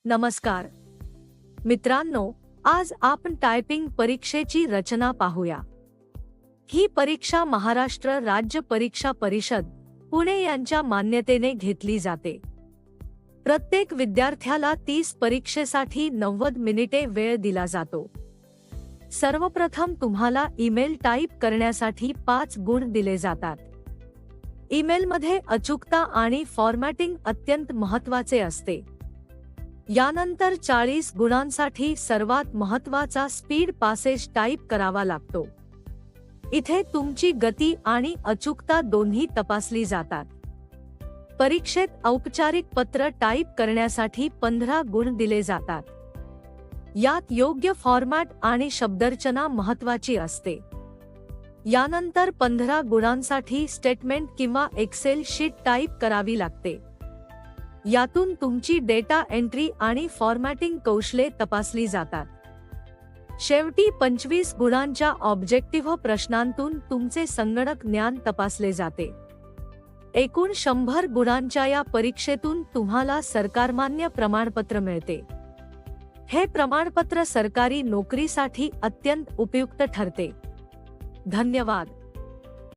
नमस्कार मित्रांनो, आज आपण टायपिंग परीक्षेची रचना पाहूया। ही परीक्षा महाराष्ट्र राज्य परीक्षा परिषद पुणे यांच्या मान्यतेने घेतली जाते। प्रत्येक विद्यार्थ्याला 30 परीक्षेसाठी 90 मिनिटे वेळ दिला जातो। सर्वप्रथम तुम्हाला ईमेल टाइप करण्यासाठी 5 गुण दिले जातात। ईमेलमध्ये अचूकता आणि फॉर्मॅटिंग अत्यंत महत्त्वाचे असते। यानंतर 40 गुणांसाठी सर्वात महत्त्वाचा स्पीड पासेज टाइप करावा लागतो। इथे तुमची गती आणि अचूकता दोन्ही तपासली जातात। परीक्षेत औपचारिक पत्र टाइप करण्यासाठी 15 गुण दिले जातात। यात योग्य फॉर्मॅट आणि शब्दरचना महत्त्वाची असते। यानंतर 15 गुणांसाठी स्टेटमेंट किंवा एक्सेल शीट टाइप करावी लागते। यातून तुमची डेटा एंट्री आणि फॉर्मॅटिंग कौशल्ये तपासली जातात। शेवटी 25 गुणांच्या ऑब्जेक्टिव्ह प्रश्नांतून तुमचे संगणक ज्ञान तपासले जाते। एकूण 100 गुणांच्या या परीक्षेतून तुम्हाला सरकारमान्य प्रमाणपत्र मिळते। हे प्रमाणपत्र सरकारी नोकरीसाठी अत्यंत उपयुक्त ठरते। धन्यवाद।